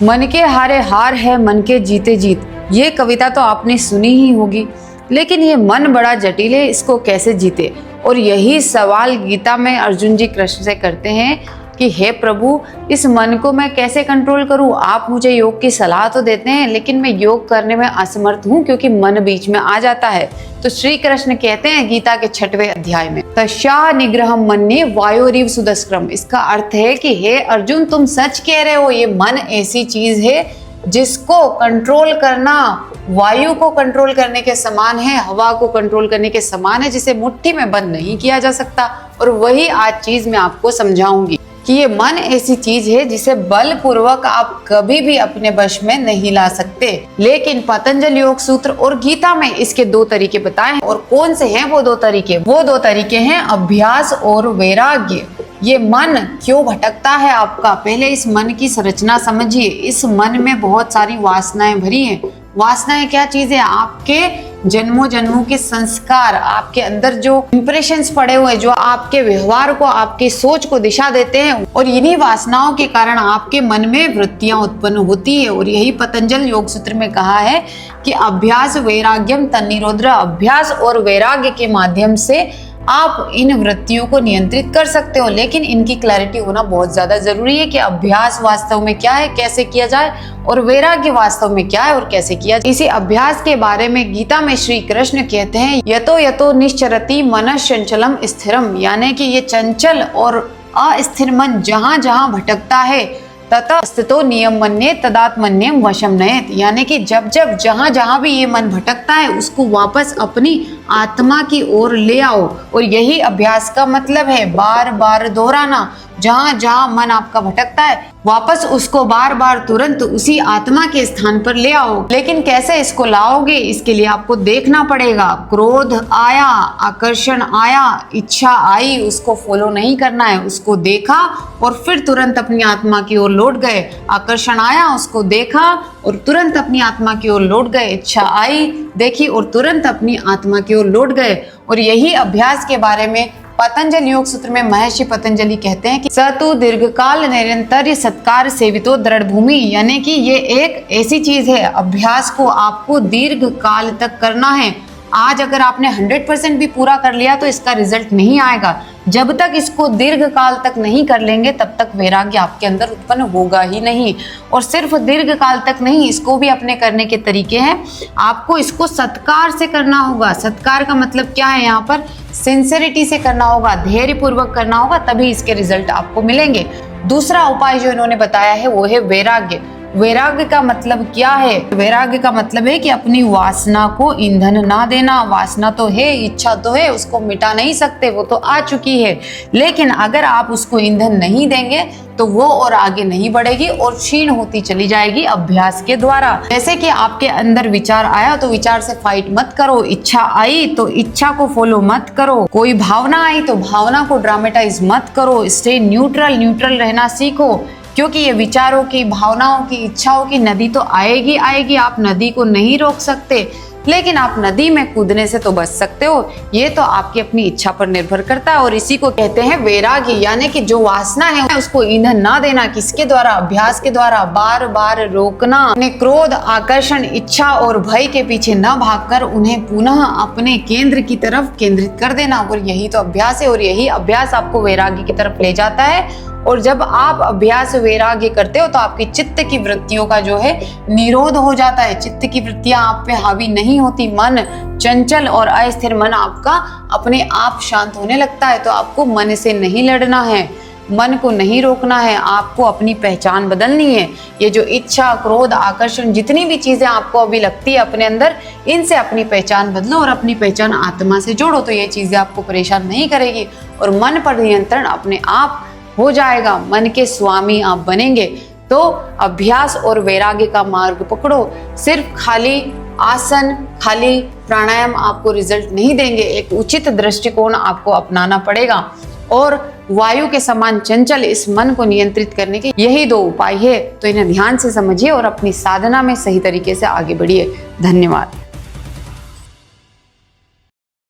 मन के हारे हार है, मन के जीते जीत। ये कविता तो आपने सुनी ही होगी, लेकिन ये मन बड़ा जटिल है, इसको कैसे जीते। और यही सवाल गीता में अर्जुन जी कृष्ण से करते हैं कि हे प्रभु, इस मन को मैं कैसे कंट्रोल करूं। आप मुझे योग की सलाह तो देते हैं, लेकिन मैं योग करने में असमर्थ हूं क्योंकि मन बीच में आ जाता है। तो श्री कृष्ण कहते हैं गीता के 6वें अध्याय में, तस्या निग्रहम मन्ये वायोरिव सुदस्क्रम। इसका अर्थ है कि हे अर्जुन, तुम सच कह रहे हो, ये मन ऐसी चीज है जिसको कंट्रोल करना वायु को कंट्रोल करने के समान है, हवा को कंट्रोल करने के समान है, जिसे मुट्ठी में बंद नहीं किया जा सकता। और वही आज चीज मैं आपको समझाऊंगी कि ये मन ऐसी चीज है जिसे बलपूर्वक आप कभी भी अपने वश में नहीं ला सकते। लेकिन पतंजलि योग सूत्र और गीता में इसके 2 तरीके बताए हैं। और कौन से हैं वो 2 तरीके? वो 2 तरीके हैं अभ्यास और वैराग्य। ये मन क्यों भटकता है आपका, पहले इस मन की संरचना समझिए। इस मन में बहुत सारी वासनाएं भरी हैं। वासनाएं क्या चीज है? आपके जन्मों जन्मों के संस्कार, आपके अंदर जो इंप्रेशंस पड़े हुए, जो आपके व्यवहार को, आपकी सोच को दिशा देते हैं। और इन्हीं वासनाओं के कारण आपके मन में वृत्तियां उत्पन्न होती है। और यही पतंजलि योग सूत्र में कहा है कि अभ्यास वैराग्यम तन्निरोध। अभ्यास और वैराग्य के माध्यम से आप इन वृत्तियों को नियंत्रित कर सकते हो। लेकिन इनकी क्लैरिटी होना बहुत ज्यादा जरूरी है कि अभ्यास वास्तव में क्या है, कैसे किया जाए, और वैराग्य वास्तव में क्या है और कैसे किया जाए। इसी अभ्यास के बारे में गीता में श्री कृष्ण कहते हैं, यतो यतो निश्चरति मनः चंचलम स्थिरम। यानी कि ये चंचल और अस्थिर मन जहां जहां भटकता है, तथा स्थितो नियम मन्ये तदात्मन्यम वशम नयेत। यानी कि जब जब जहां जहां भी ये मन भटकता है, उसको वापस अपनी आत्मा की ओर ले आओ। और यही अभ्यास का मतलब है, बार बार दोहराना। जहां जहां मन आपका भटकता है, वापस उसको बार बार तुरंत उसी आत्मा के स्थान पर ले आओ। लेकिन कैसे इसको लाओगे? इसके लिए आपको देखना पड़ेगा। क्रोध आया, आकर्षण आया, इच्छा आई, उसको फॉलो नहीं करना है। उसको देखा और फिर तुरंत अपनी आत्मा की ओर लौट गए। आकर्षण आया, उसको देखा और तुरंत अपनी आत्मा की ओर लौट गए। इच्छा आई, देखी और तुरंत अपनी आत्मा की ओर लौट गए। और यही अभ्यास के बारे में पतंजलि योग सूत्र में महर्षि पतंजलि कहते हैं कि सतु दीर्घकाल निरंतर सत्कार सेवितो दृढ़ भूमि। यानी कि ये एक ऐसी चीज है, अभ्यास को आपको दीर्घ काल तक करना है। आज अगर आपने 100% भी पूरा कर लिया तो इसका रिजल्ट नहीं आएगा। जब तक इसको दीर्घ काल तक नहीं कर लेंगे, तब तक वैराग्य आपके अंदर उत्पन्न होगा ही नहीं। और सिर्फ दीर्घ काल तक नहीं, इसको भी अपने करने के तरीके हैं। आपको इसको सत्कार से करना होगा। सत्कार का मतलब क्या है? यहाँ पर सिंसेरिटी से करना होगा, धैर्य पूर्वक करना होगा, तभी इसके रिजल्ट आपको मिलेंगे। दूसरा उपाय जो इन्होंने बताया है वो है वैराग्य। वैराग्य का मतलब क्या है? वैराग्य का मतलब है कि अपनी वासना को ईंधन ना देना। वासना तो है, इच्छा तो है, उसको मिटा नहीं सकते, वो तो आ चुकी है। लेकिन अगर आप उसको ईंधन नहीं देंगे तो वो और आगे नहीं बढ़ेगी और क्षीण होती चली जाएगी अभ्यास के द्वारा। जैसे कि आपके अंदर विचार आया तो विचार से फाइट मत करो। इच्छा आई तो इच्छा को फॉलो मत करो। कोई भावना आई तो भावना को ड्रामेटाइज मत करो। स्टे न्यूट्रल, न्यूट्रल रहना सीखो। क्योंकि ये विचारों की, भावनाओं की, इच्छाओं की नदी तो आएगी आएगी। आप नदी को नहीं रोक सकते, लेकिन आप नदी में कूदने से तो बच सकते हो। ये तो आपकी अपनी इच्छा पर निर्भर करता है। और इसी को कहते हैं वैराग्य। यानी कि जो वासना है उसको ईंधन ना देना। किसके द्वारा? अभ्यास के द्वारा। बार बार रोकना। अपने क्रोध, आकर्षण, इच्छा और भय के पीछे न भागकर उन्हें पुनः अपने केंद्र की तरफ केंद्रित कर देना। और यही तो अभ्यास है। और यही अभ्यास आपको वैराग्य की तरफ ले जाता है। और जब आप अभ्यास वैराग्य करते हो तो आपकी चित्त की वृत्तियों का जो है निरोध हो जाता है। चित्त की वृत्तियां आप पे हावी नहीं होती। मन चंचल और अस्थिर मन आपका अपने आप शांत होने लगता है। तो आपको मन से नहीं लड़ना है, मन को नहीं रोकना है। आपको अपनी पहचान बदलनी है। ये जो इच्छा, क्रोध, आकर्षण, जितनी भी चीजें आपको अभी लगती है अपने अंदर, इनसे अपनी पहचान बदलो और अपनी पहचान आत्मा से जोड़ो। तो ये चीजें आपको परेशान नहीं करेगी और मन पर नियंत्रण अपने आप हो जाएगा। मन के स्वामी आप बनेंगे। तो अभ्यास और वैराग्य का मार्ग पकड़ो। सिर्फ खाली आसन, खाली प्राणायाम आपको रिजल्ट नहीं देंगे। एक उचित दृष्टिकोण आपको अपनाना पड़ेगा। और वायु के समान चंचल इस मन को नियंत्रित करने के यही 2 उपाय है। तो इन्हें ध्यान से समझिए और अपनी साधना में सही तरीके से आगे बढ़िए। धन्यवाद।